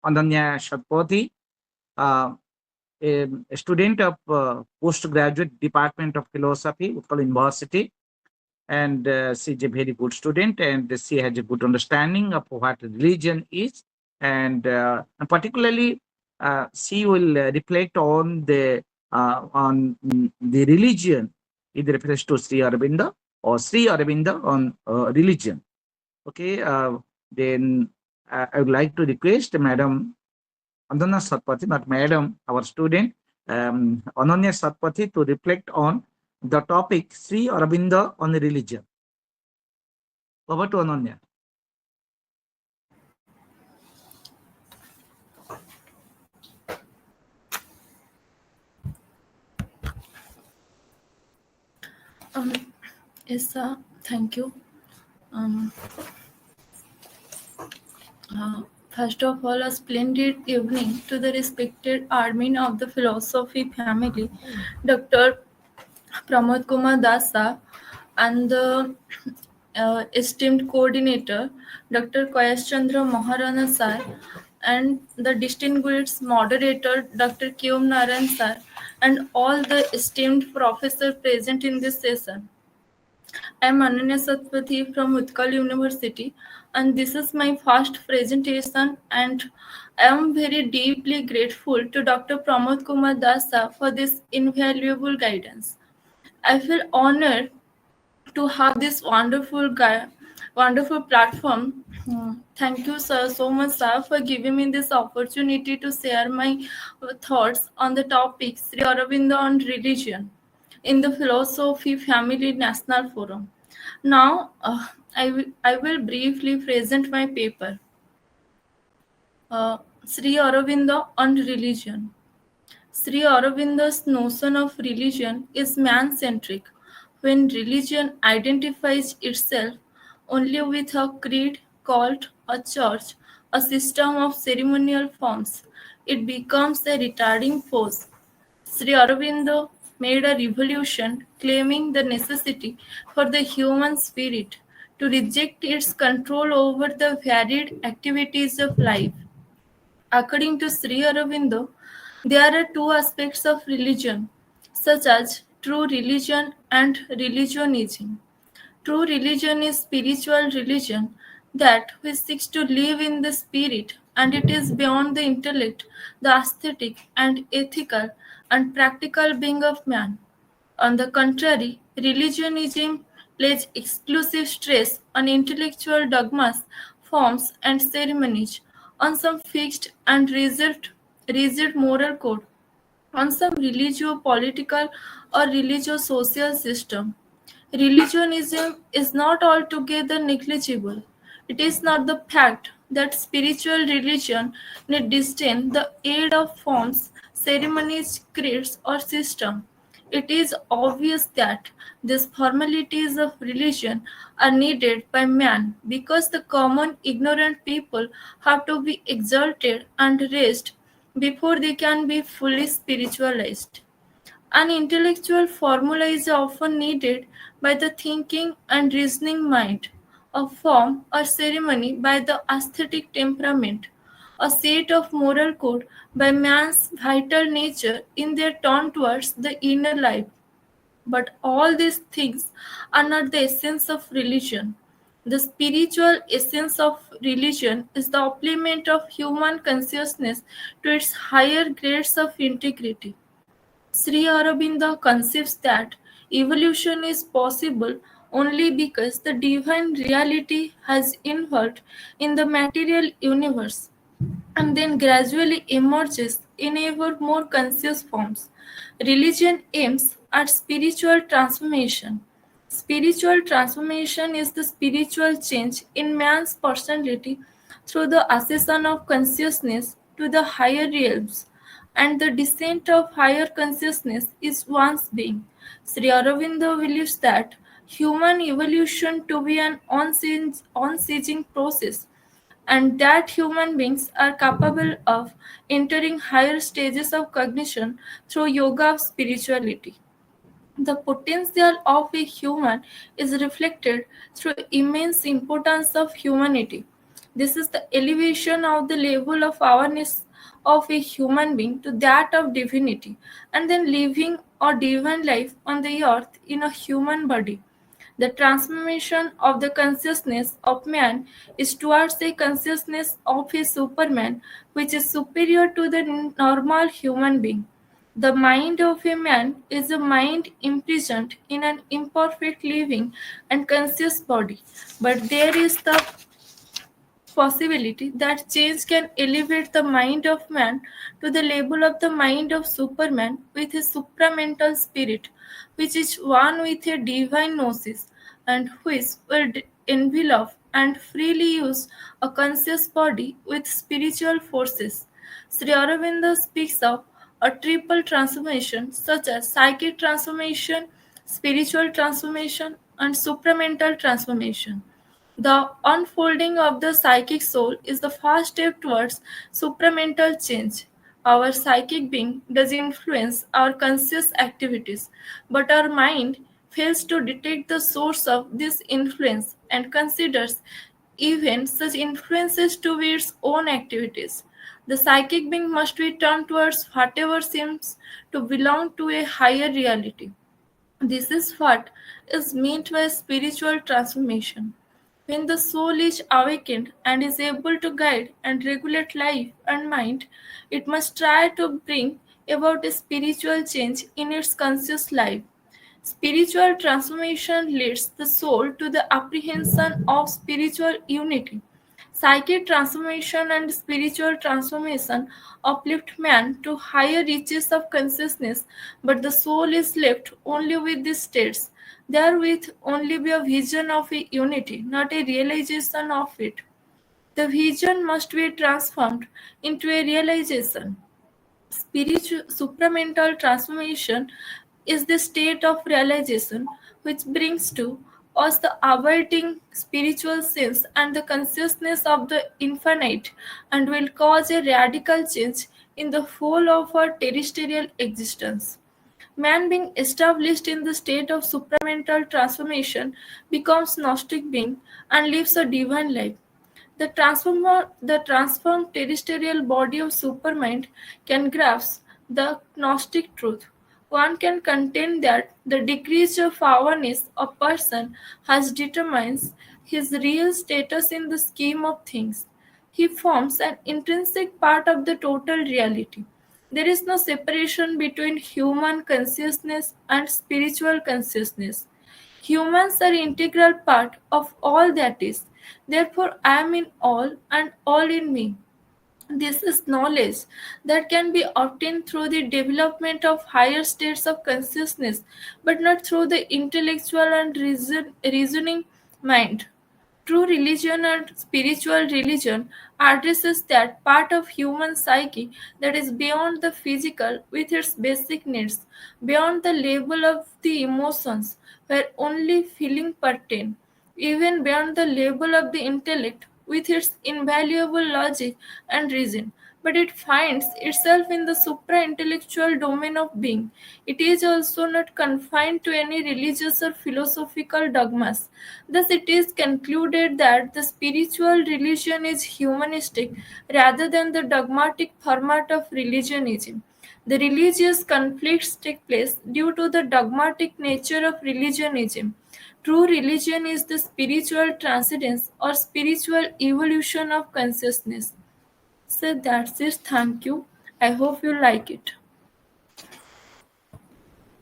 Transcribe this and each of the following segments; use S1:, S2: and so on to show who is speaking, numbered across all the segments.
S1: Ananya Satapathy, uh, a student of postgraduate department of philosophy, Utkal University, and she's a very good student, and she has a good understanding of what religion is, and particularly she will reflect on the religion in reference to Sri Aurobindo or Sri Aurobindo on religion. Okay, then I would like to request Madam Ananya Satapathy, not Madam, our student, Ananya Satapathy, to reflect on the topic Sri Aurobindo on religion. Over to Ananya.
S2: Yes, sir. Thank you. Um, First of all, a splendid evening to the respected admin of the philosophy family, Dr. Pramod Kumar Dasa, and the esteemed coordinator, Dr. Kayash Chandra Maharana sir, and the distinguished moderator, Dr. Kyom Naran sir, and all the esteemed professors present in this session. I am Ananya Satapathy from Utkal University, and this is my first presentation, and I am very deeply grateful to Dr. Pramod Kumar Dasa for this invaluable guidance. I feel honored to have this wonderful platform. Thank you, sir, so much, sir, for giving me this opportunity to share my thoughts on the topic Sri Aurobindo and religion in the Philosophy Family National Forum. Now, I will briefly present my paper, Sri Aurobindo and religion. Sri Aurobindo's notion of religion is man centric. When religion identifies itself only with a creed, cult, a church, a system of ceremonial forms, it becomes a retarding force. Sri Aurobindo made a revolution claiming the necessity for the human spirit to reject its control over the varied activities of life. According to Sri Aurobindo, there are two aspects of religion, such as true religion and religionism. True religion is spiritual religion that which seeks to live in the spirit, and it is beyond the intellect, the aesthetic and ethical and practical being of man. On the contrary, religionism lays exclusive stress on intellectual dogmas, forms, and ceremonies, on some fixed and rigid moral code, on some religio-political or religio-social system. Religionism is not altogether negligible. It is not the fact that spiritual religion need disdain the aid of forms, ceremonies, creeds, or system. It is obvious that these formalities of religion are needed by man because the common ignorant people have to be exalted and raised before they can be fully spiritualized. An intellectual formula is often needed by the thinking and reasoning mind, a form or ceremony by the aesthetic temperament, a set of moral code by man's vital nature in their turn towards the inner life. But all these things are not the essence of religion. The spiritual essence of religion is the upliftment of human consciousness to its higher grades of integrity. Sri Aurobindo conceives that evolution is possible only because the divine reality has involved in the material universe and then gradually emerges in ever more conscious forms. Religion aims at spiritual transformation. Spiritual transformation is the spiritual change in man's personality through the ascension of consciousness to the higher realms, and the descent of higher consciousness is one's being. Sri Aurobindo believes that human evolution to be an unceasing process and that human beings are capable of entering higher stages of cognition through yoga of spirituality. The potential of a human is reflected through immense importance of humanity. This is the elevation of the level of awareness of a human being to that of divinity, and then living a divine life on the earth in a human body. The transformation of the consciousness of man is towards a consciousness of a superman, which is superior to the normal human being. The mind of a man is a mind imprisoned in an imperfect living and conscious body, but there is the possibility that change can elevate the mind of man to the level of the mind of Superman with a supramental spirit, which is one with a divine gnosis, and which will envelop and freely use a conscious body with spiritual forces. Sri Aurobindo speaks of a triple transformation such as psychic transformation, spiritual transformation, and supramental transformation. The unfolding of the psychic soul is the first step towards supramental change. Our psychic being does influence our conscious activities, but our mind fails to detect the source of this influence and considers even such influences to be its own activities. The psychic being must be turned towards whatever seems to belong to a higher reality. This is what is meant by spiritual transformation. When the soul is awakened and is able to guide and regulate life and mind, it must try to bring about a spiritual change in its conscious life. Spiritual transformation leads the soul to the apprehension of spiritual unity. Psychic transformation and spiritual transformation uplift man to higher reaches of consciousness, but the soul is left only with these states. Therewith only be a vision of a unity, not a realization of it. The vision must be transformed into a realization. Spiritual supramental transformation is the state of realization which brings to us the averting spiritual sense and the consciousness of the infinite and will cause a radical change in the whole of our terrestrial existence. Man being established in the state of supramental transformation becomes Gnostic being and lives a divine life. The transformed terrestrial body of supermind can grasp the Gnostic truth. One can contend that the degrees of awareness a person has determines his real status in the scheme of things. He forms an intrinsic part of the total reality. There is no separation between human consciousness and spiritual consciousness. Humans are integral part of all that is. Therefore, I am in all and all in me. This is knowledge that can be obtained through the development of higher states of consciousness, but not through the intellectual and reasoning mind. True religion and spiritual religion addresses that part of human psyche that is beyond the physical with its basic needs, beyond the level of the emotions where only feeling pertain, even beyond the level of the intellect with its invaluable logic and reason. But it finds itself in the supra intellectual domain of being. It is also not confined to any religious or philosophical dogmas. Thus, it is concluded that the spiritual religion is humanistic rather than the dogmatic format of religionism. The religious conflicts take place due to the dogmatic nature of religionism. True religion is the spiritual transcendence or spiritual evolution of consciousness. So that's it. Thank you. I hope you like it.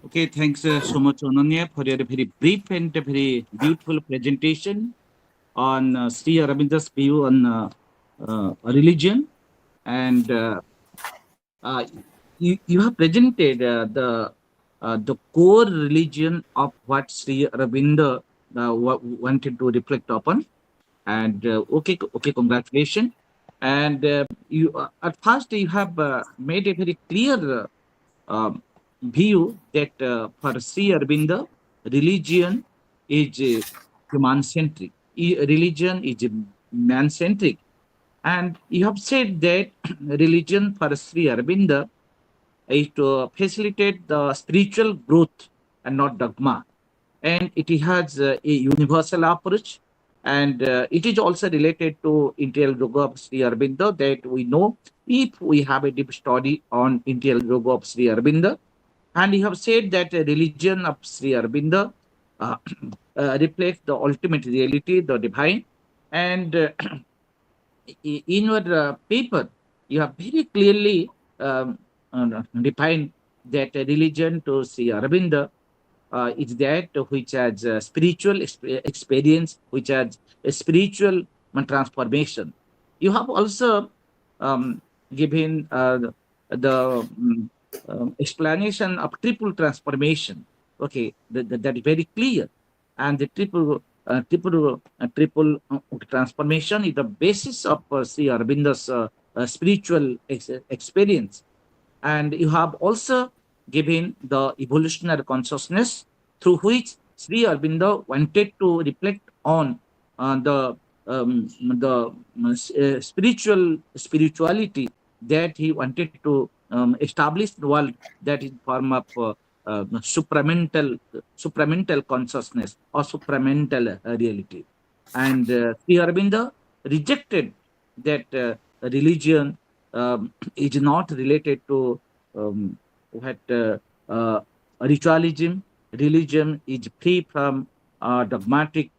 S1: Okay, thanks so much, Ananya, for your very brief and very beautiful presentation on Sri Aurobindo's view on religion. And uh, you have presented the core religion of what Sri Aurobindo wanted to reflect upon. And okay, congratulations. And you at first you have made a very clear view that for Sri Aurobindo, religion is human centric. Religion is man centric, and you have said that religion for Sri Aurobindo is to facilitate the spiritual growth and not dogma. And it has a universal approach, And it is also related to interior yoga of Sri Aurobindo that we know if we have a deep study on interior yoga of Sri Aurobindo. And you have said that the religion of Sri Aurobindo uh, reflects the ultimate reality, the divine. And in your paper, you have very clearly defined that religion to Sri Aurobindo is that which has spiritual experience, which has a spiritual transformation. You have also um, given the explanation of triple transformation. Okay, that is very clear, and the triple transformation is the basis of Sri Aurobindo's spiritual experience. And you have also given the evolutionary consciousness through which Sri Aurobindo wanted to reflect on the spirituality that he wanted to establish the world, that is form of supramental consciousness or supramental reality. And Sri Aurobindo rejected that religion is not related to what ritualism. Religion is free from dogmatic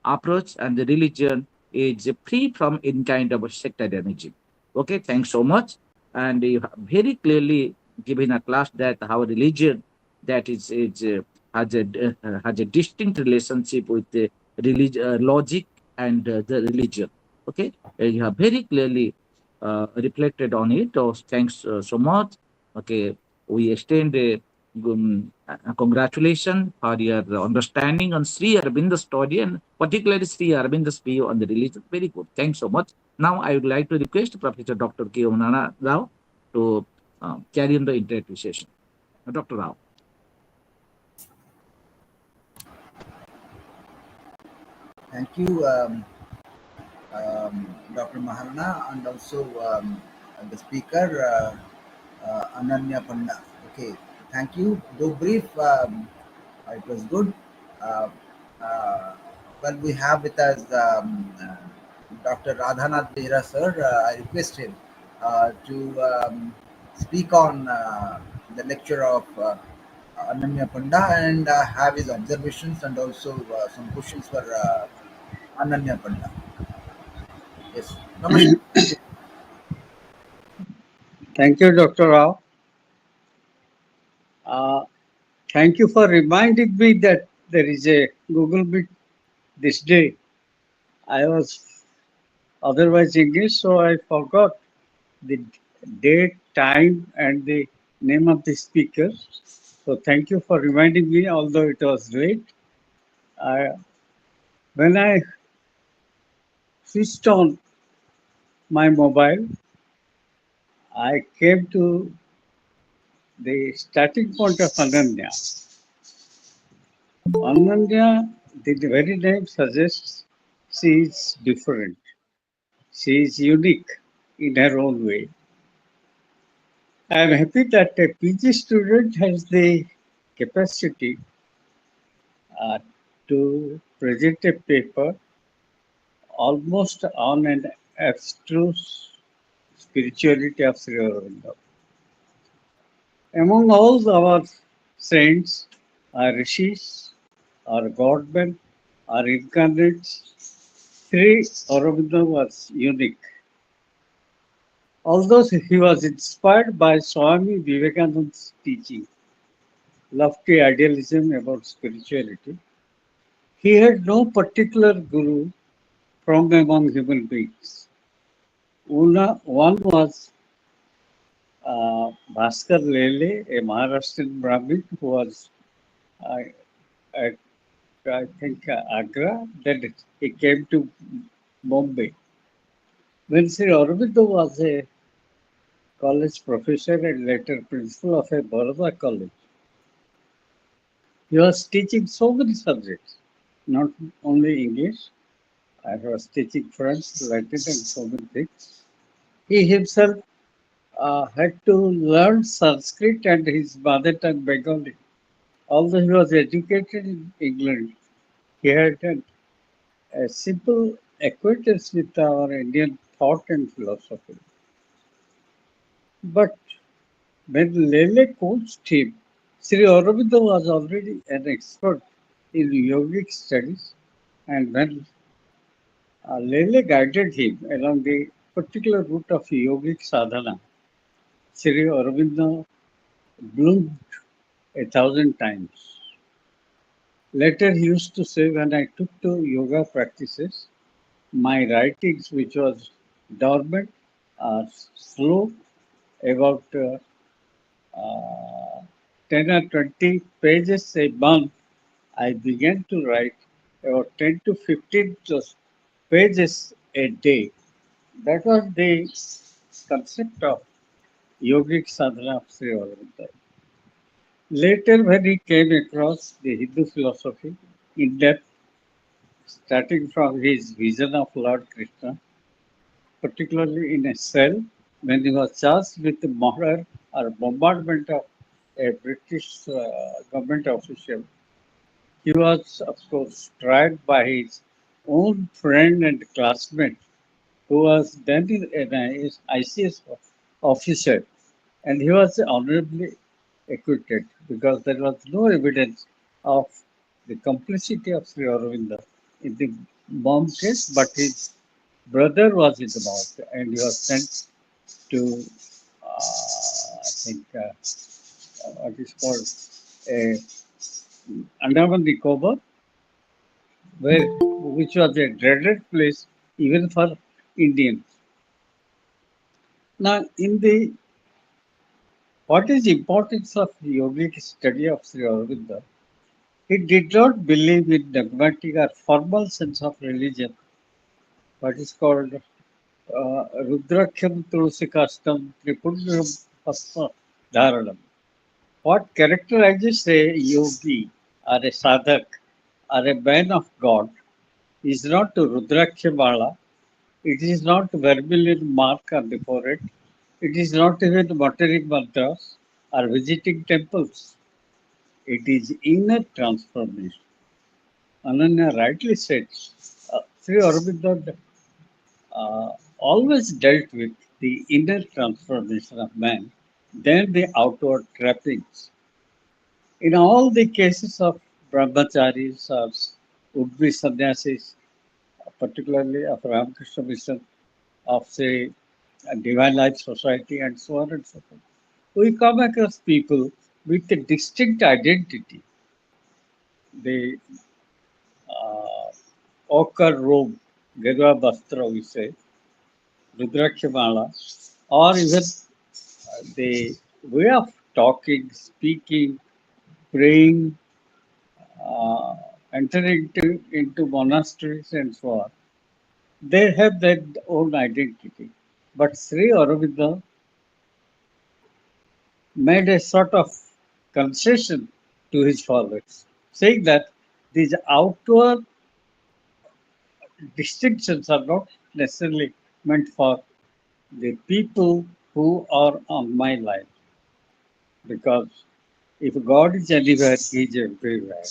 S1: approach, and the religion is free from any kind of sectarianism. Okay, thanks so much. And you have very clearly given a class that how religion that is has a distinct relationship with the logic and the religion. Okay, you have very clearly reflected on it. So thanks so much. Okay, we extend a congratulations for your understanding on Sri Aurobindo's story and particularly Sri Aurobindo's view on the religion. Very good. Thanks so much. Now I would like to request Professor Dr. K. Unana Rao to carry on the interactive session. Dr. Rao.
S3: Thank you, Dr. Maharana, and also the speaker, Ananya Panda. Okay, thank you. Though brief, it was good. Uh, uh, well, we have with us Dr. Radhanath Behra, sir. I request him to speak on the lecture of Ananya Panda and have his observations and also some questions for Ananya Panda. Yes. Namaskar.
S4: Thank you, Dr. Rao. Uh, Thank you for reminding me that there is a Google Meet this day. I was otherwise engaged, so I forgot the date, time, and the name of the speaker. So thank you for reminding me, although it was late. When I switched on my mobile, I came to the starting point of Ananya. Ananya, the very name suggests she is different. She is unique in her own way. I am happy that a PG student has the capacity uh, to present a paper almost on an abstruse spirituality of Sri Aurobindo. Among all our saints, our rishis, our godmen, our incarnates, Sri Aurobindo was unique. Although he was inspired by Swami Vivekananda's teaching, lofty idealism about spirituality, he had no particular guru from among human beings. One was Bhaskar Lele, a Maharashtrian Brahmin who was at, I think, Agra. Then he came to Bombay. When Sri Aurobindo was a college professor and later principal of a Baroda college, he was teaching so many subjects, not only English. I was teaching French, Latin, and so many things. He himself had to learn Sanskrit and his mother tongue Bengali. Although he was educated in England, he had a simple acquaintance with our Indian thought and philosophy. But when Lele coached him, Sri Aurobindo was already an expert in yogic studies, and when Lele guided him along the particular route of yogic sadhana, Sri Aurobindo bloomed 1,000 times. Later, he used to say, when I took to yoga practices, my writings, which was dormant, are slow, about 10 or 20 pages a month. I began to write about 10 to 15 pages a day. That was the concept of yogic sadhana of Sri Aurobindo. Later, when he came across the Hindu philosophy in depth, starting from his vision of Lord Krishna, particularly in a cell when he was charged with the murder or bombardment of a British government official. He was, of course, tried by his own friend and classmate, who was then an ICS officer, and he was honorably acquitted because there was no evidence of the complicity of Sri Aurobindo in the bomb case, but his brother was in the bomb and he was sent to, I think, what is called a Andaman Nicobar, where which was a dreaded place even for Indians. Now, in the what is the importance of yogic study of Sri Aurobindo? He did not believe in dogmatic or formal sense of religion, what is called Rudrakhyam Tulasikastam Tripundram Pasma Dharanam. What characterizes a yogi or a sadhak or a man of God is not Rudrakhyamala, it is not vermilion mark on the forehead, it is not even muttering mantras or visiting temples. It is inner transformation. Ananya rightly said, Sri Aurobindo always dealt with the inner transformation of man than the outward trappings. In all the cases of brahmacharis or would-be sannyasis, particularly of Ramakrishna Mission, of say Divine Life Society, and so on and so forth, we come across people with a distinct identity. The uh, ochre robe, Gedva Bastra, we say, Rudrakshamala, or even the way of talking, speaking, praying, uh, entering into monasteries and so on. They have their own identity. But Sri Aurobindo made a sort of concession to his followers, saying that these outward distinctions are not necessarily meant for the people who are on my line, because if God is anywhere, He is everywhere,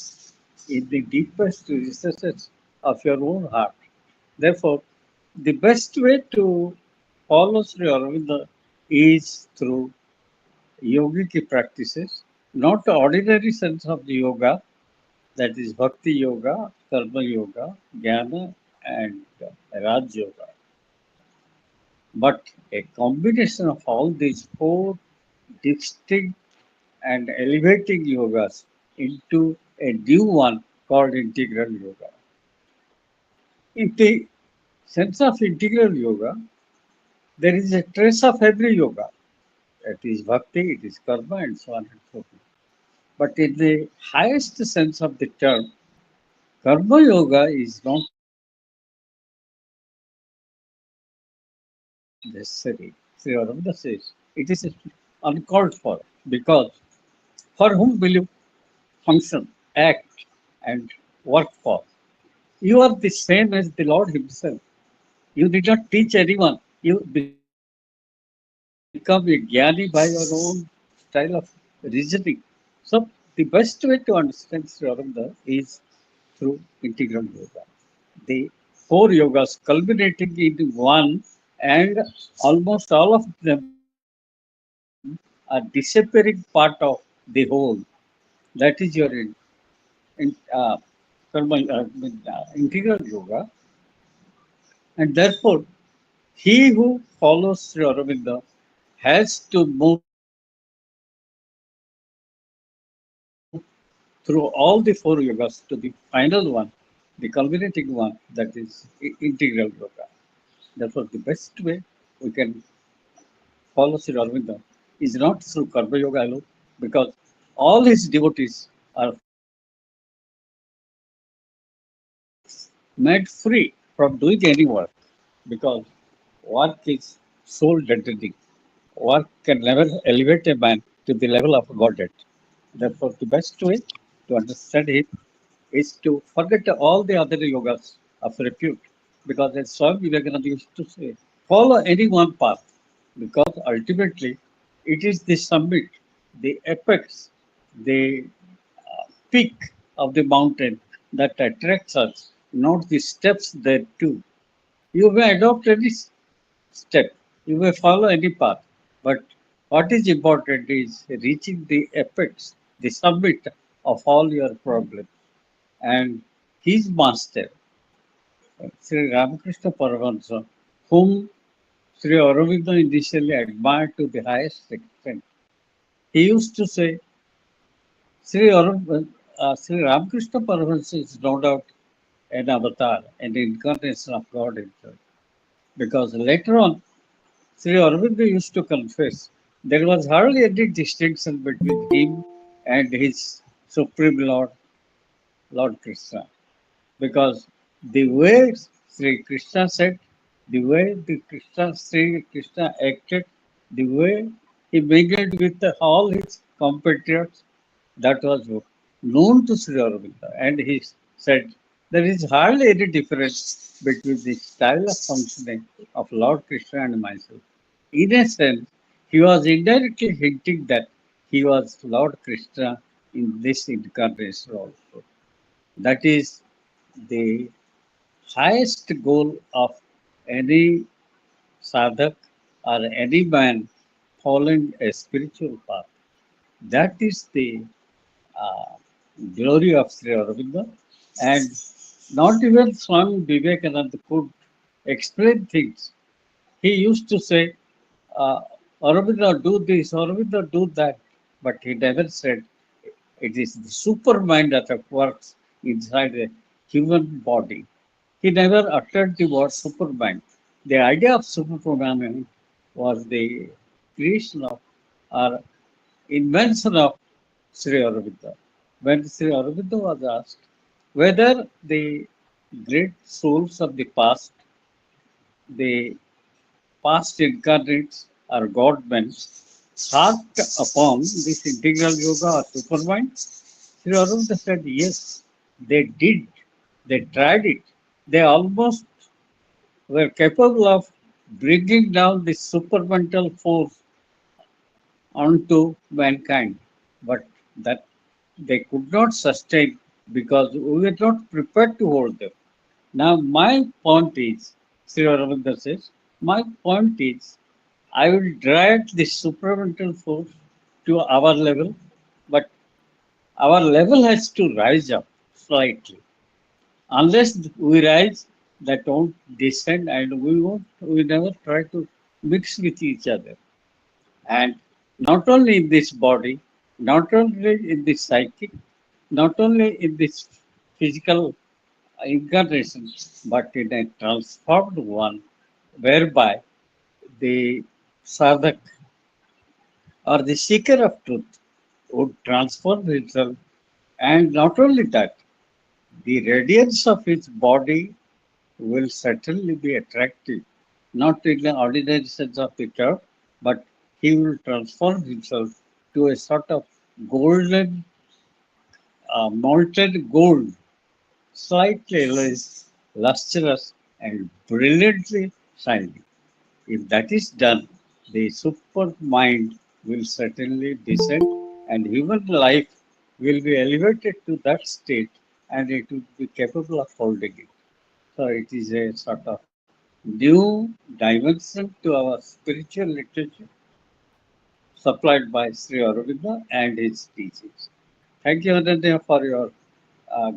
S4: in the deepest recesses of your own heart. Therefore, the best way to follow Sri Aurobindo is through yogic practices, not the ordinary sense of the yoga, that is Bhakti Yoga, Karma Yoga, Jnana, and Raj Yoga, but a combination of all these four distinct and elevating yogas into a new one called integral yoga. In the sense of integral yoga, there is a trace of every yoga. It is bhakti, it is karma, and so on and so forth. But in the highest sense of the term, karma yoga is not necessary. Sri Aurobindo says it is uncalled for, because for whom will you function, act, and work for? You are the same as the Lord Himself. You did not teach anyone. You become a jnani by your own style of reasoning. So, the best way to understand Sri Aurobindo is through integral yoga. the four yogas culminating into one, and almost all of them are disappearing part of the whole. That is your in, uh, integral yoga, and therefore he who follows Sri Aurobindo has to move through all the four yogas to the final one, the culminating one, that is integral yoga. Therefore, the best way we can follow Sri Aurobindo is not through Karma Yoga alone, because all his devotees are made free from doing any work, because work is soul deadening. Work can never elevate a man to the level of Godhead. Therefore, the best way to understand him is to forget all the other yogas of repute. Because as Swami Vivekananda used to say, follow any one path, because ultimately it is the summit, the apex, the peak of the mountain that attracts us, not the steps thereto. You may adopt any step, you may follow any path, but what is important is reaching the apex, the summit of all your problems. And his master, Sri Ramakrishna Paramahansa, whom Sri Aurobindo initially admired to the highest extent, he used to say, Sri Ramakrishna Paramahansa is no doubt an avatar, an incarnation of God himself. Because later on, Sri Aurobindo used to confess there was hardly any distinction between him and his Supreme Lord, Lord Krishna. Because the way Sri Krishna said, the way Sri Krishna acted, the way he mingled with all his compatriots, that was known to Sri Aurobindo. And he said there is hardly any difference between the style of functioning of Lord Krishna and myself. In a sense, he was indirectly hinting that he was Lord Krishna in this incarnation also. That is the highest goal of any sadhak or any man following a spiritual path. That is the uh, glory of Sri Aurobindo. And not even Swami Vivekananda could explain things. He used to say, uh, Aurobindo do this, Aurobindo do that, but he never said it is the supermind that works inside a human body. He never uttered the word supermind. The idea of superman was the creation of or invention of Sri Aurobindo. When Sri Aurobindo was asked whether the great souls of the past incarnates or god men, harped upon this integral yoga or supermind, Sri Aurobindo said yes, they did. They tried it. They almost were capable of bringing down the supermental force onto mankind, but that they could not sustain because we were not prepared to hold them. Now, my point is, Sri Aurobindo says, my point is, I will drag the supramental force to our level, but our level has to rise up slightly. Unless we rise, that won't descend, and we never try to mix with each other. And not only in this body, not only in this psychic, not only in this physical incarnation, but in a transformed one, whereby the sadhak or the seeker of truth would transform himself, and not only that, the radiance of his body will certainly be attractive, not in the ordinary sense of the term, but he will transform himself to a sort of golden, molten gold, slightly less lustrous and brilliantly shining. If that is done, the super mind will certainly descend, and human life will be elevated to that state, and it will be capable of holding it. So it is a sort of new dimension to our spiritual literature supplied by Sri Aurobindo and his teachings. Thank you, Ananya, for your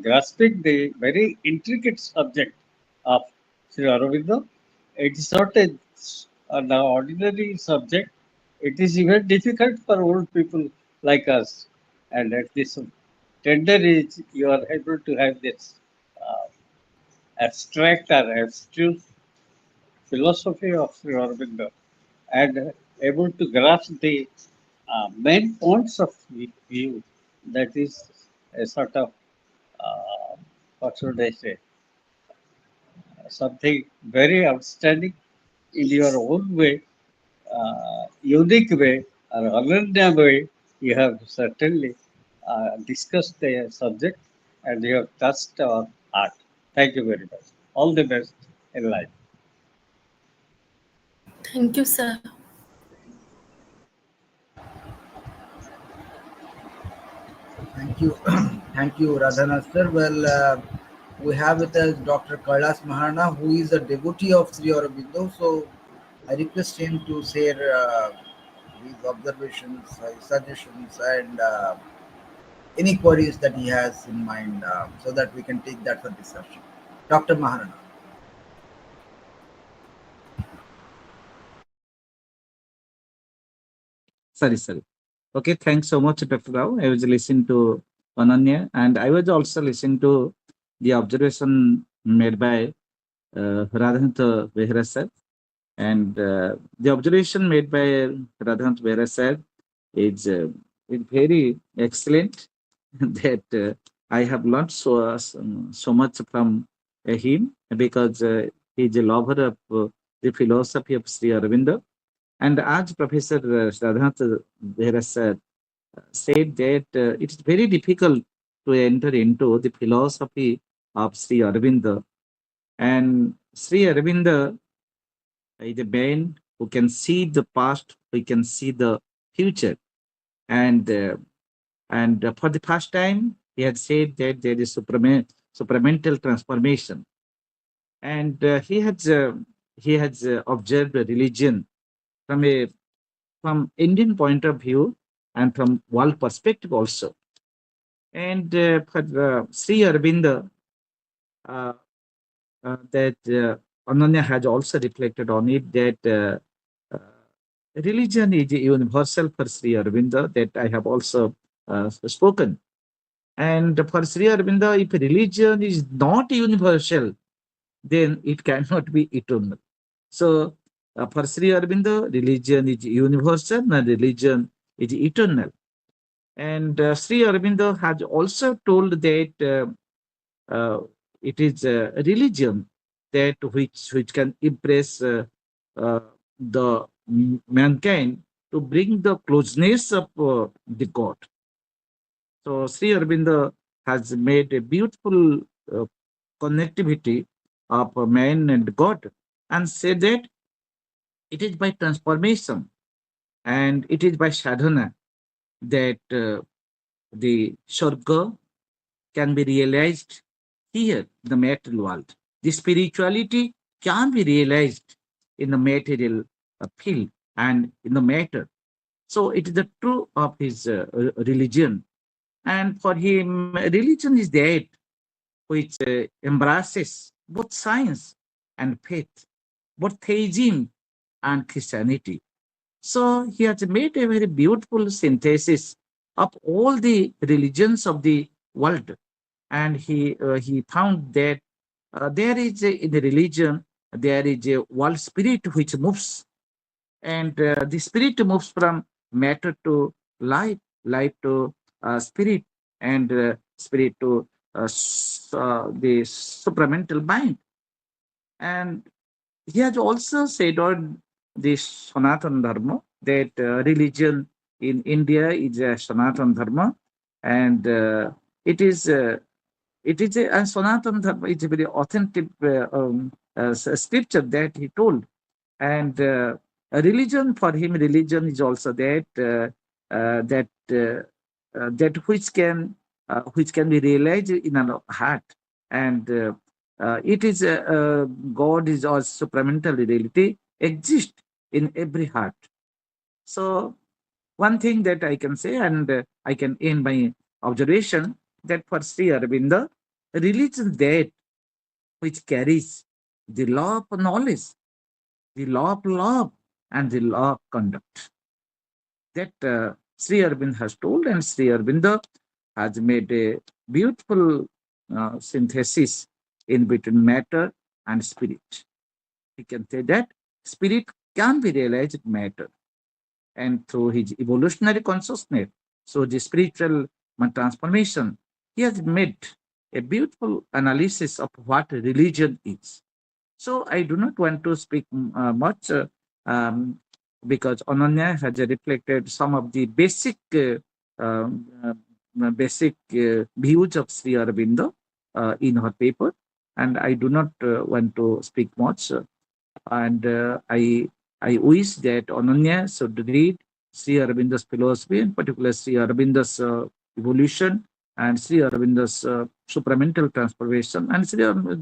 S4: grasping the very intricate subject of Sri Aurobindo. It is not an ordinary subject. It is even difficult for old people like us. And at this tender age, you are able to have this uh, abstract or abstruse philosophy of Sri Aurobindo and able to grasp the main points of view. That is a sort of, what should I say, something very outstanding in your own way, unique way, or Ananya way. You have certainly discussed the subject and you have touched our heart. Thank you very much. All the best in life.
S2: Thank you, sir.
S3: Thank you. Thank you, Radhana sir. Well, we have with us Dr. Kailas Maharana, who is a devotee of Sri Aurobindo. So I request him to share his observations, his suggestions, and any queries that he has in mind so that we can take that for discussion. Dr. Maharana.
S1: Sorry, sorry. Okay, thanks so much, Dr. Rao. I was listening to Ananya, and I was also listening to the observation made by Radhanath Behra sir. And the observation made by Radhanath Behra sir is very excellent. That I have learned so much from him, because he is a lover of the philosophy of Sri Aurobindo. And as Professor Radhanath Behra sir said that it is very difficult to enter into the philosophy of Sri Aurobindo. And Sri Aurobindo is a man who can see the past, who can see the future. And for the first time, he had said that there is supramental transformation. And he has observed religion from a from Indian point of view and from world perspective also. And for Sri Aurobindo, uh, that Ananya has also reflected on it, that religion is universal for Sri Aurobindo, that I have also spoken. And for Sri Aurobindo, if religion is not universal, then it cannot be eternal. So for Sri Aurobindo, religion is universal and religion is eternal. And Sri Aurobindo has also told that uh, it is a religion that which can impress uh, the mankind to bring the closeness of the God. So Sri Aurobindo has made a beautiful uh, connectivity of man and God, and said that it is by transformation and it is by sadhana that the Swarga can be realized here, the material world. The spirituality can be realized in the material field and in the matter. So it is the true of his religion. And for him, religion is that which embraces both science and faith, both theism and Christianity. So he has made a very beautiful synthesis of all the religions of the world, and he found that there is in the religion there is a world spirit which moves, and the spirit moves from matter to life, life to spirit, and spirit to the supramental mind. And he has also said on this Sanatana Dharma that religion in India is a Sanatana Dharma, and it is a Sanatana Dharma. It's a very authentic scripture that he told. And a religion for him, religion is also that that which can be realized in our heart. And It is God is also supramental reality exist in every heart. So one thing that I can say, and I can end my observation, that for Sri Aurobindo, religion that which carries the law of knowledge, the law of love, and the law of conduct that Sri Aurobindo has told, and Sri Aurobindo has made a beautiful synthesis in between matter and spirit. We can say that spirit can be realized in matter, and through his evolutionary consciousness, so the spiritual transformation, he has made a beautiful analysis of what religion is. So I do not want to speak much um, because Ananya has reflected some of the basic views of Sri Aurobindo in her paper, and I do not want to speak much. And I wish that Ananya should read Sri Aurobindo's philosophy, in particular Sri Aurobindo's evolution and Sri Aurobindo's supramental transformation. And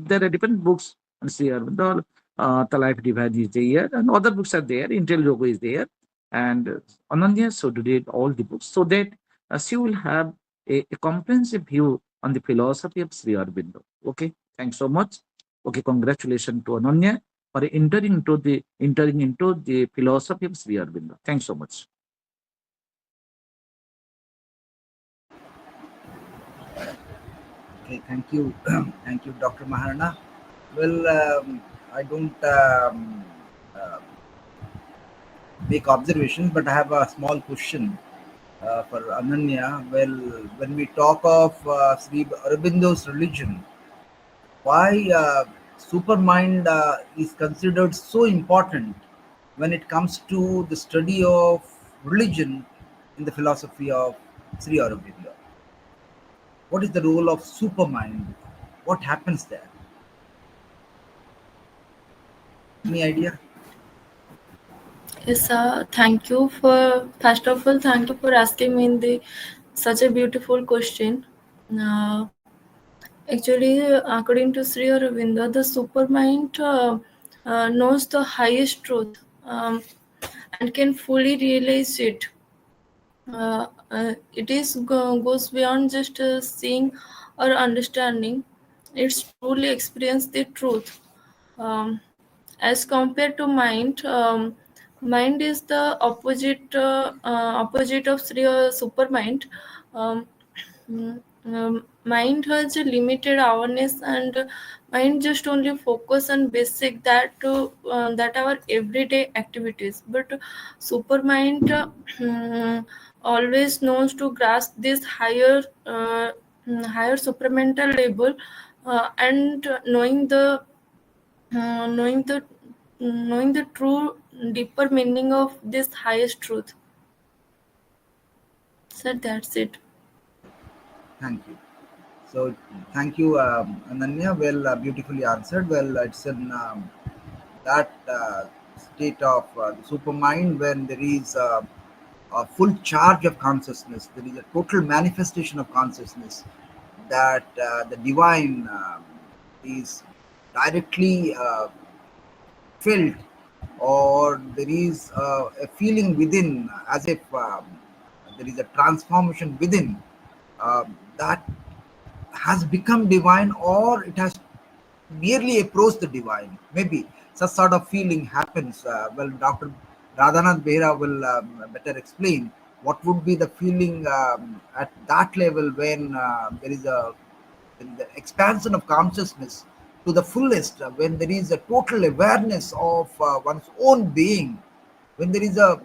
S1: there are different books on Sri Aurobindo. The Life Divine is there, and other books are there. Intel Yoga is there, and Ananya should read all the books so that she will have a comprehensive view on the philosophy of Sri Aurobindo. Okay, thanks so much. Okay, congratulations to Ananya for entering into the philosophy of Sri Aurobindo. Thanks so much.
S3: Okay, thank you, thank you, Dr. Maharana. Well, I don't uh, make observations, but I have a small question for Ananya. Well, when we talk of Sri Aurobindo's religion, why supermind is considered so important when it comes to the study of religion in the philosophy of Sri Aurobindo? What is the role of supermind? What happens there? Any idea?
S2: Yes, thank you for first of all, thank you for asking me the such a beautiful question. Uh, Actually, according to Sri Aurobindo, the supermind knows the highest truth and can fully realize it. It goes beyond just seeing or understanding. It's truly experience the truth. Um, as compared to mind, mind is the opposite of supermind. Um, Mind has a limited awareness, and mind just only focus on basic that our everyday activities. But supermind always knows to grasp this higher supramental level, and knowing the knowing the true deeper meaning of this highest truth. So that's it.
S3: Thank you. So, thank you, Ananya. Well, beautifully answered. Well, it's in that state of the supermind when there is a full charge of consciousness, there is a total manifestation of consciousness, that the divine is directly felt, or there is a feeling within, as if there is a transformation within, that has become divine, or it has nearly approached the divine. Maybe such sort of feeling happens. Well, Dr. Radhanath Behra will better explain what would be the feeling at that level when there is the expansion of consciousness to the fullest, when there is a total awareness of one's own being, when there is a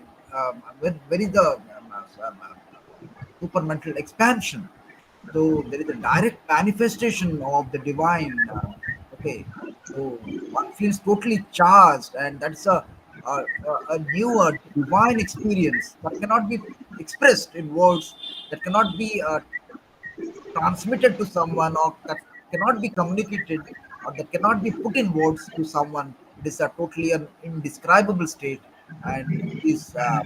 S3: when there is a supermental expansion. So there is a direct manifestation of the divine. Okay, so one feels totally charged, and that's a new divine experience that cannot be expressed in words, that cannot be transmitted to someone, or that cannot be communicated, or that cannot be put in words to someone. It is a totally an indescribable state, and it is a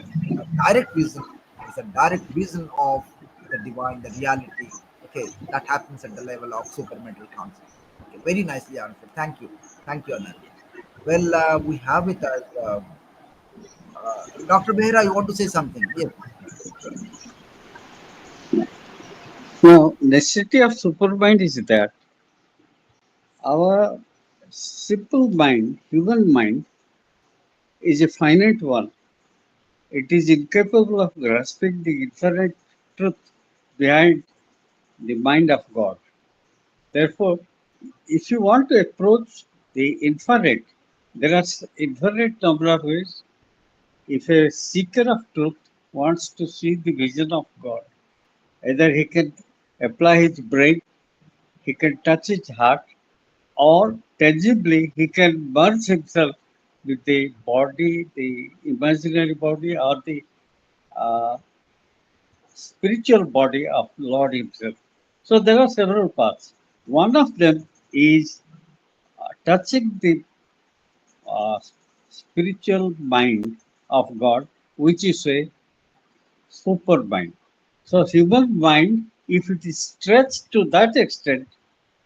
S3: direct vision. It is a direct vision of the divine, the reality. Okay, that happens at the level of supermental consciousness. Okay, very nicely answered. Thank you, Anand. Well, we have with us Dr. Behra. You want to say something? Yes.
S4: Now, necessity of supermind is that our simple mind, human mind, is a finite one. It is incapable of grasping the infinite truth behind the mind of God. Therefore, if you want to approach the infinite, there are infinite number of ways. If a seeker of truth wants to see the vision of God, either he can apply his brain, he can touch his heart, or tangibly he can merge himself with the body, the imaginary body, or the uh, spiritual body of Lord Himself. So there are several paths. One of them is touching the uh, spiritual mind of God, which is a super mind. So human mind, if it is stretched to that extent,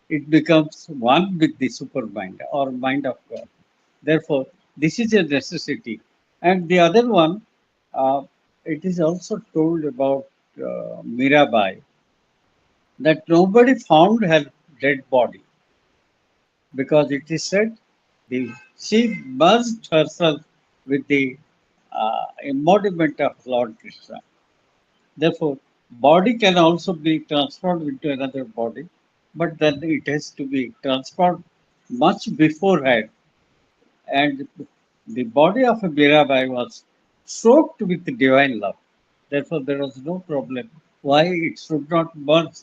S4: it becomes one with the super mind or mind of God. Therefore, this is a necessity. And the other one, uh, it is also told about Mirabai that nobody found her dead body because it is said the, she merged herself with the embodiment of Lord Krishna. Therefore, body can also be transformed into another body, but then it has to be transformed much beforehand. And the body of a Mirabai was soaked with divine love. Therefore, there was no problem why it should not merge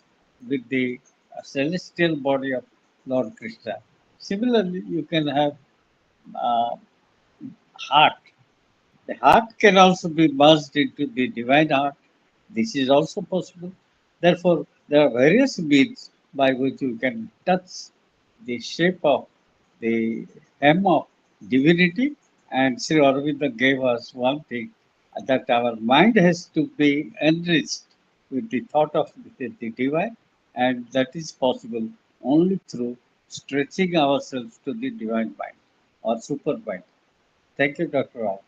S4: with the celestial body of Lord Krishna. Similarly, you can have uh, heart. The heart can also be merged into the divine heart. This is also possible. Therefore, there are various means by which you can touch the shape of the hem of divinity. And Sri Aurobindo gave us one thing that our mind has to be enriched with the thought of the divine, and that is possible only through stretching ourselves to the divine mind or super mind. Thank you, Dr. Rao.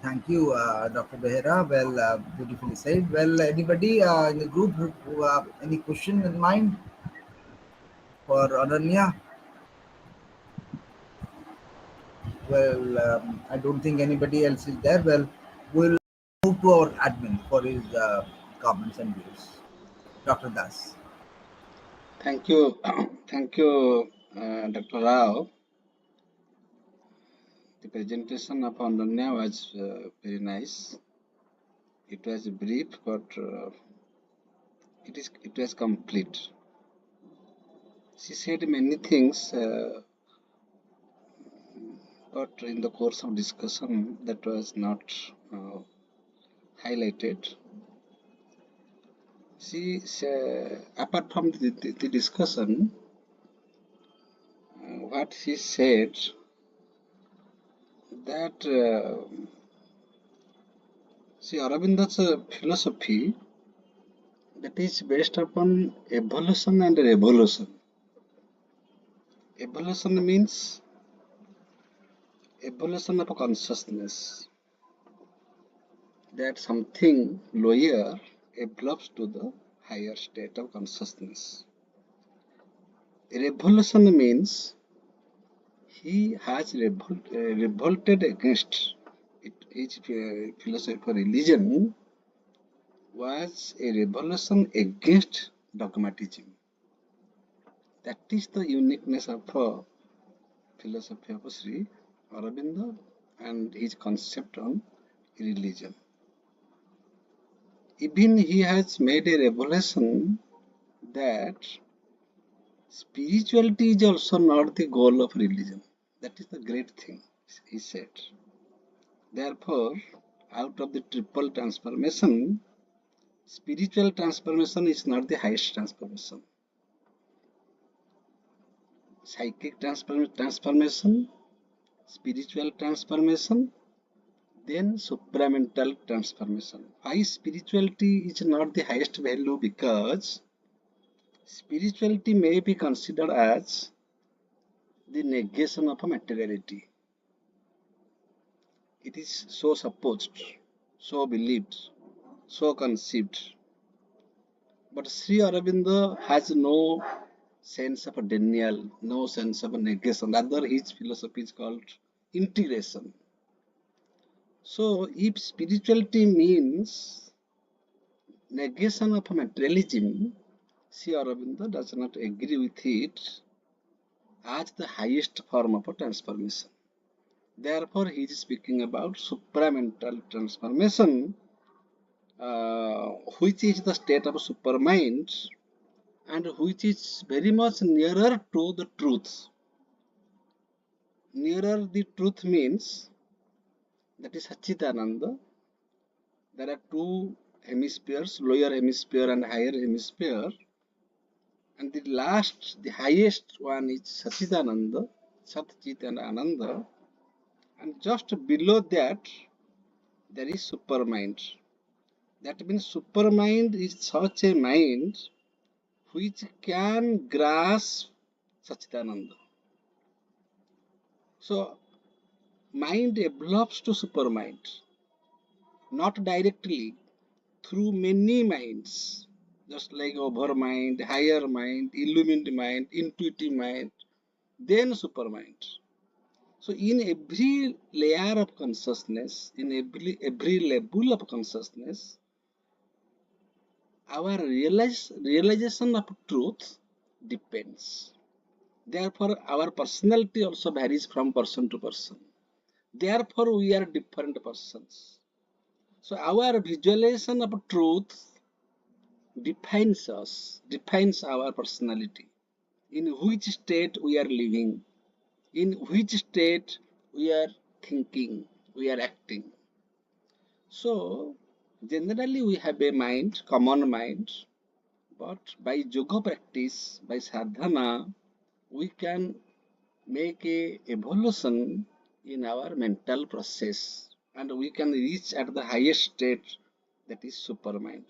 S3: Thank you, Dr. Behra. Well, beautifully said. Well, anybody in the group who any question in mind for Ananya? Well, I don't think anybody else is there. Well, we'll move to our admin for his comments and views. Dr. Das.
S5: Thank you, thank you, Dr. Rao. The presentation of Ananya was very nice. It was brief, but it was complete. She said many things, but in the course of discussion, that was not highlighted. She apart from the discussion, what she said that see Aurobindo's philosophy that is based upon evolution and revolution. Evolution means evolution of consciousness, that something lower evolves to the higher state of consciousness. Revolution means he has revolted against it. His philosophy for religion was a revolution against dogmatism. That is the uniqueness of philosophy of Sri Aurobindo and his concept on religion. Even he has made a revelation that spirituality is also not the goal of religion. That is the great thing, he said. Therefore, out of the triple transformation, spiritual transformation is not the highest transformation. Psychic transformation, spiritual transformation, then supramental transformation. Why spirituality is not the highest value? Because spirituality may be considered as the negation of materiality. It is so supposed, so believed, so conceived. But Sri Aurobindo has no sense of a denial, no sense of a negation. Rather, his philosophy is called integration. So, if spirituality means negation of materialism, Sri Aurobindo does not agree with it as the highest form of a transformation. Therefore, he is speaking about supramental transformation, which is the state of supermind and which is very much nearer to the truth. Nearer the truth means that is Satchitananda. There are two hemispheres, lower hemisphere and higher hemisphere, and the last, the highest one is Satchitananda, Sat, Chit and Ananda, and just below that there is supermind. That means supermind is such a mind which can grasp Satchitananda. So mind envelopes to supermind, not directly, through many minds, just like overmind, higher mind, illumined mind, intuitive mind, then supermind. So in every layer of consciousness, in every level of consciousness, our realization of truth depends. Therefore, our personality also varies from person to person. Therefore, we are different persons. So our visualization of truth defines us, defines our personality, in which state we are living, in which state we are thinking, we are acting. So generally we have a mind, common mind, but by yoga practice, by sadhana, we can make a evolution in our mental process and we can reach at the highest state, that is supermind.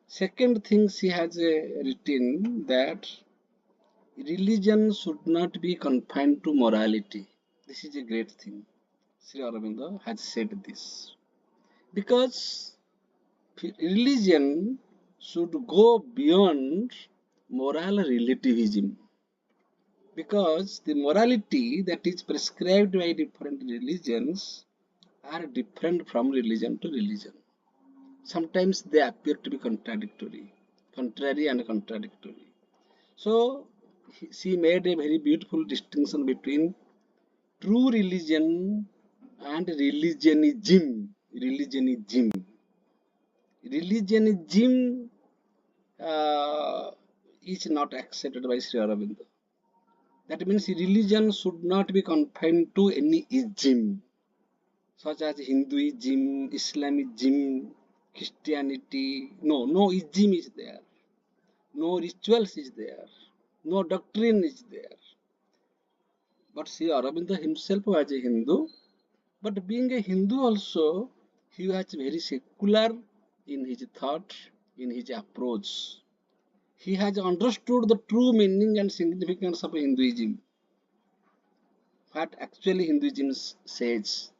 S5: Second thing she has written that religion should not be confined to morality. This is a great thing. Sri Aurobindo has said this. Because religion should go beyond moral relativism. Because the morality that is prescribed by different religions are different from religion to religion. Sometimes they appear to be contrary and contradictory. So she made a very beautiful distinction between true religion and religionism. Religionism is not accepted by Sri Aurobindo. That means religion should not be confined to any ism, such as Hinduism, Islamism, Christianity. No ism is there. No rituals is there. No doctrine is there. But Sri Aurobindo himself was a Hindu. But being a Hindu also, he was very secular in his thought, in his approach. He has understood the true meaning and significance of Hinduism. What actually Hinduism says,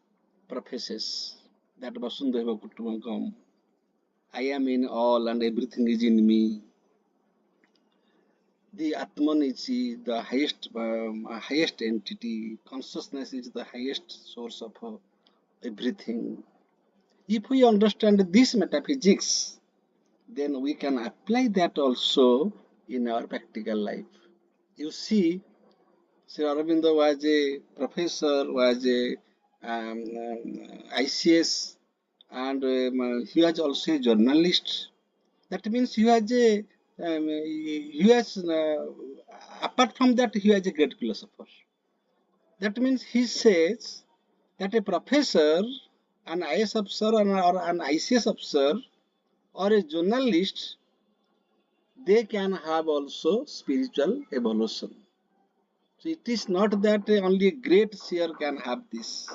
S5: professes, that Vasundhaiva Kutumbakam, I am in all and everything is in me. The Atman is the highest entity. Consciousness is the highest source of everything. If we understand this metaphysics, then we can apply that also in our practical life. You see, Sri Aurobindo was a professor, was a ICS, and he was also a journalist. That means he was apart from that, he was a great philosopher. That means he says that a professor, an IS officer or an ICS officer or a journalist, they can have also spiritual evolution. So it is not that only a great seer can have this.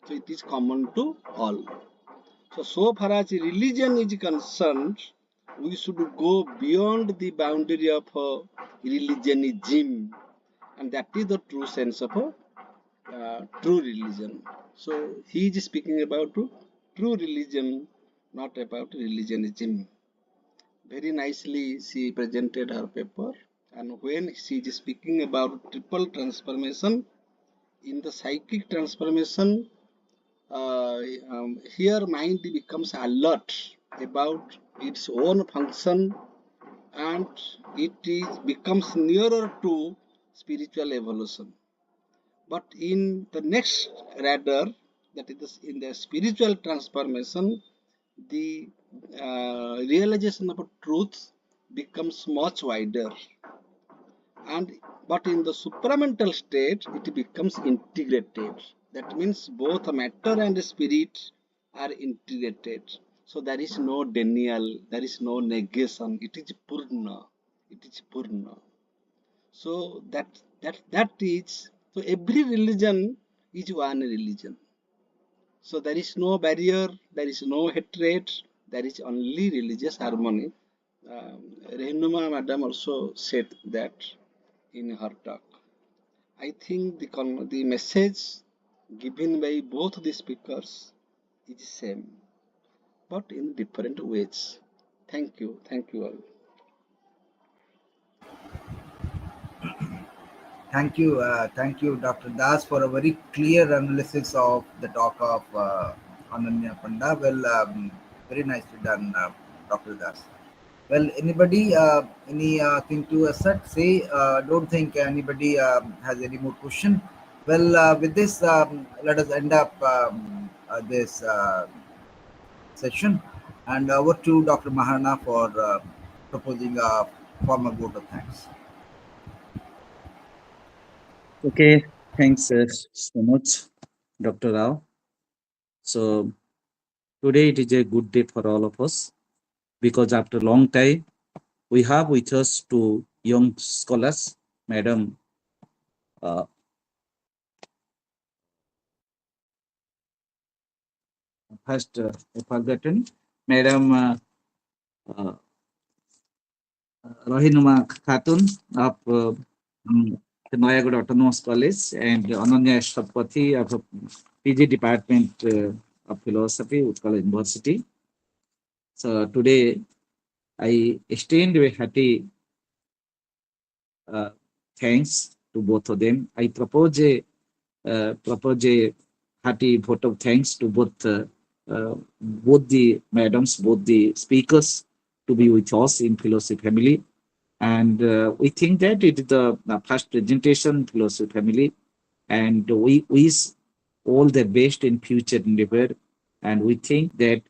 S5: So it is common to all. So far as religion is concerned, we should go beyond the boundary of religionism, and that is the true sense of true religion. So he is speaking about true religion, not about religionism. Very nicely she presented her paper, and when she is speaking about triple transformation, in the psychic transformation, here mind becomes alert about its own function, and becomes nearer to spiritual evolution. But in the next radar, that is in the spiritual transformation, the realization of truth becomes much wider, and but in the supramental state it becomes integrated. That means both matter and spirit are integrated. So there is no denial, there is no negation. It is purna. It is purna. So that is, so every religion is one religion. So there is no barrier, there is no hatred, there is only religious harmony. Rehnuma Madam also said that in her talk. I think the message given by both the speakers is same, but in different ways. Thank you all.
S3: Thank you, Dr. Das, for a very clear analysis of the talk of Ananya Panda. Well, very nicely done, Dr. Das. Well, anybody, any thing to say? Don't think anybody has any more question. Well, with this, let us end up this session. And over to Dr. Maharana for proposing a formal vote of thanks.
S1: Okay, thanks so much, Dr. Rao. So today it is a good day for all of us because after a long time we have with us two young scholars, Madam uh, first forgotten, Madam uh, Rohinuma Khatun of the Noyagod Autonomous College and Ananya Satapathy of PG Department of Philosophy, Utkal University. So today I extend a hearty thanks to both of them. I propose a hearty vote of thanks to both the madams, both the speakers to be with us in Philosophy Family. And we think that it is the first presentation Philosophy Family, and we wish all the best in future endeavor. And we think that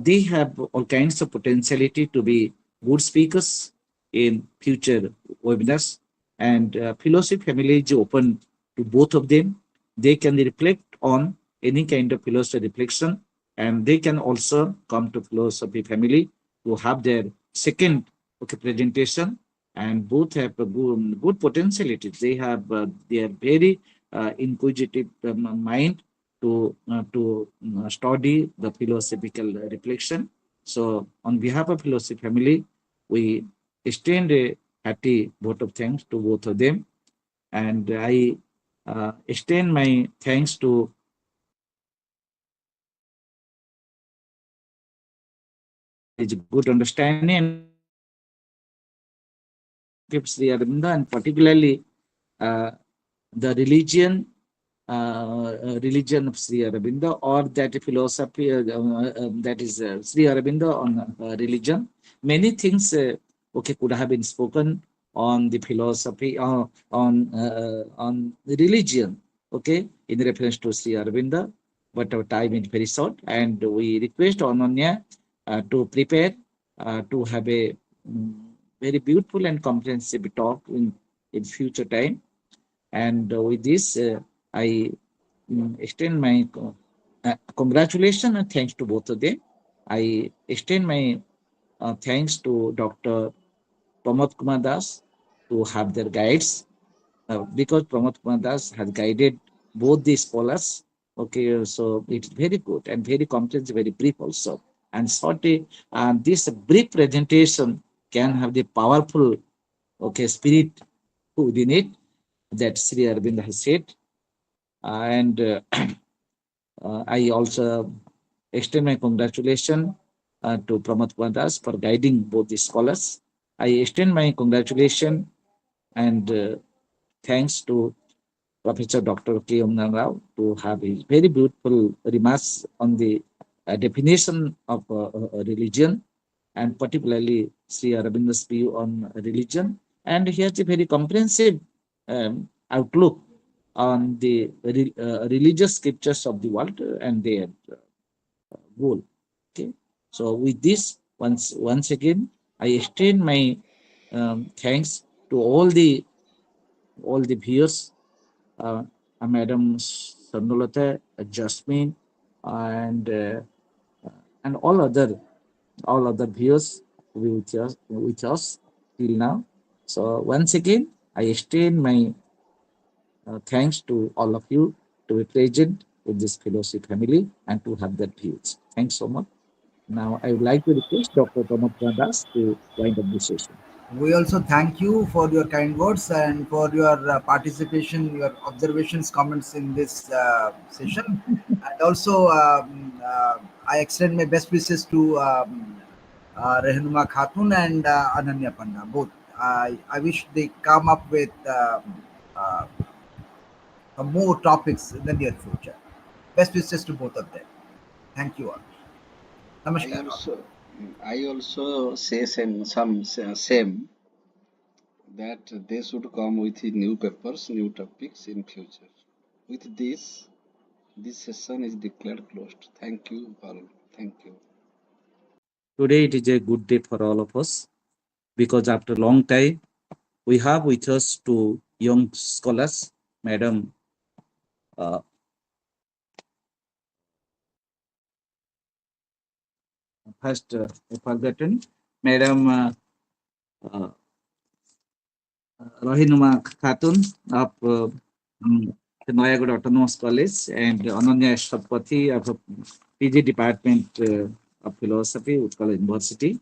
S1: they have all kinds of potentiality to be good speakers in future webinars. And Philosophy Family is open to both of them. They can reflect on any kind of philosophy reflection, and they can also come to Philosophy Family to have their second presentation. And both have a good potentialities. They have their very inquisitive mind to study the philosophical reflection. So, on behalf of Philosophy Family, we extend a hearty vote of thanks to both of them, and I extend my thanks to his good understanding and Sri Aurobindo, and particularly uh, the religion of Sri Aurobindo, or that philosophy that is Sri Aurobindo on religion. Many things could have been spoken on the philosophy on religion, in reference to Sri Aurobindo, but our time is very short, and we request Ananya to prepare to have a very beautiful and comprehensive talk in future time. And with this, I extend my congratulations and thanks to both of them. I extend my thanks to Dr. Pramod Kumar Das to have their guides, because Pramod Kumar Das has guided both the scholars. Okay, so it's very good and very comprehensive, very brief also. And shortly, this brief presentation can have the powerful, okay, spirit within it that Sri Aurobindo has said. And I also extend my congratulations to Pramod Kumadas for guiding both the scholars. I extend my congratulations and thanks to Professor Dr. K. Umnan Rao to have his very beautiful remarks on the definition of religion, and particularly Sri Aurobindo's view on religion. And he has a very comprehensive outlook on the religious scriptures of the world and their goal. Okay, so with this, once again, I extend my thanks to all the viewers, uh, Madam Sarnulata, Jasmine, and and all other viewers with us till now. So once again, I extend my thanks to all of you to be present with this fellowship family and to have that views. Thanks so much. Now I would like to request Dr. Pramod Das to wind up this session.
S3: We also thank you for your kind words and for your participation, your observations, comments in this session. And also, I extend my best wishes to Rehanuma Khatun and Ananya Panna, both. I wish they come up with uh, more topics in the near future. Best wishes to both of them. Thank you all.
S5: I
S3: Namaskar. All.
S5: also I also say same that they should come with new papers, new topics in future. With this session is declared closed. Thank you all. Thank you.
S1: Today it is a good day for all of us because after a long time we have with us two young scholars, Madam uh, first forgotten, Madam uh, Rahinuma Khatun of the Noyagod Autonomous College and Ananya Satapathy of PG Department of Philosophy, Utkal University.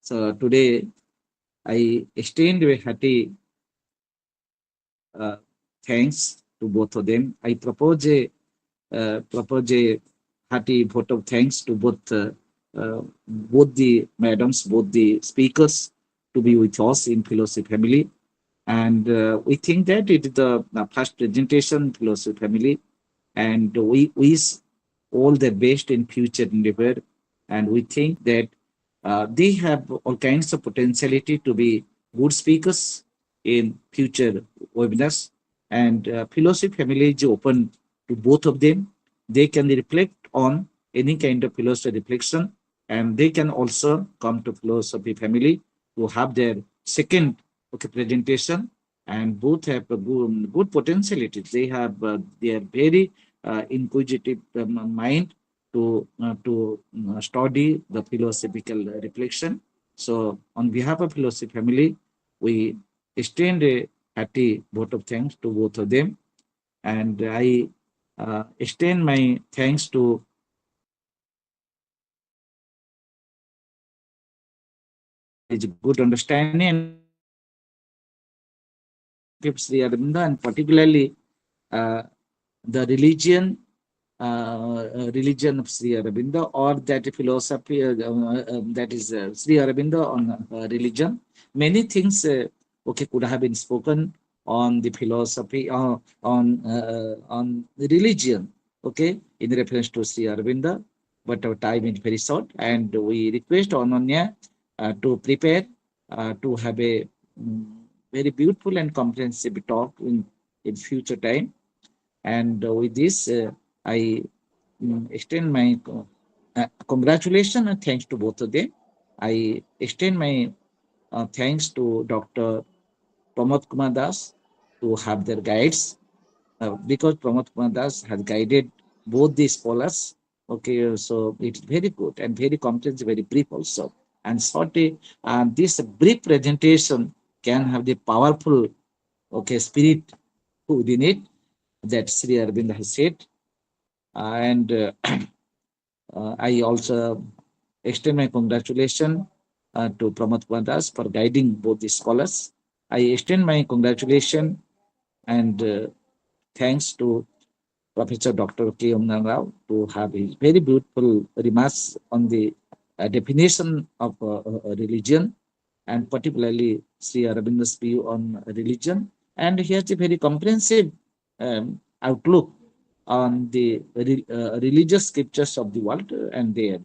S1: So today I extend a hearty uh, thanks to both of them. I propose a hearty vote of thanks to both the madams, both the speakers to be with us in Philosophy Family. And we think that it is the first presentation Philosophy Family, and we wish all the best in future endeavor. And we think that they have all kinds of potentiality to be good speakers in future webinars. And Philosophy Family is open to both of them. They can reflect on any kind of philosophy reflection, and they can also come to Philosophy Family to have their second presentation. And both have a good potentialities. They have their very inquisitive mind to study the philosophical reflection. So, on behalf of Philosophy Family, we extend a hearty vote of thanks to both of them, and I extend my thanks to his good understanding and Sri Aurobindo, and particularly uh, the religion of Sri Aurobindo, or that philosophy that is Sri Aurobindo on religion. Many things could have been spoken on the philosophy on religion, in reference to Sri Aurobindo, but our time is very short, and we request Ananya to prepare to have a very beautiful and comprehensive talk in future time. And with this, I extend my congratulations and thanks to both of them. I extend my thanks to Dr. Pramod Kumar Das to have their guides, because Pramod Kumar Das has guided both the scholars. Okay, so it's very good and very comprehensive, very brief also. And shortly, this brief presentation can have the powerful, spirit within it that Sri Aurobindo has said. And I also extend my congratulations to Pramod Kumar Das for guiding both the scholars. I extend my congratulations and thanks to Professor Dr. K. Omnan Rao to have his very beautiful remarks on the definition of religion, and particularly Sri Aurobindo's view on religion. And he has a very comprehensive outlook on the religious scriptures of the world and their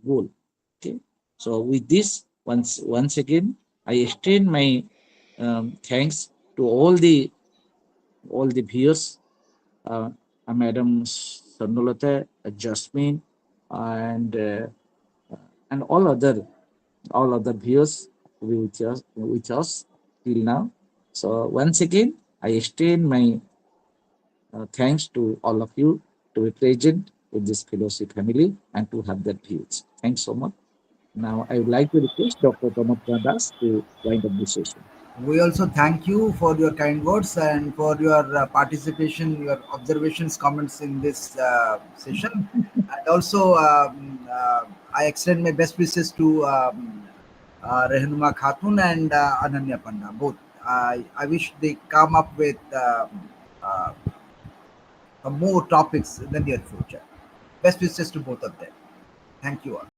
S1: goal. Okay. So with this, once again, I extend my thanks to all the viewers, uh, Madam Sarnulata, Jasmine, and and all other viewers with us till now. So once again, I extend my thanks to all of you to be present with this fellowship family and to have that views. Thanks so much. Now I would like to request Dr. Pramod Das to wind up this session.
S3: We also thank you for your kind words and for your participation, your observations, comments in this session. And also, I extend my best wishes to Rehnuma Khatun and Ananya Panna, both. I wish they come up with uh, more topics in the near future. Best wishes to both of them. Thank you all.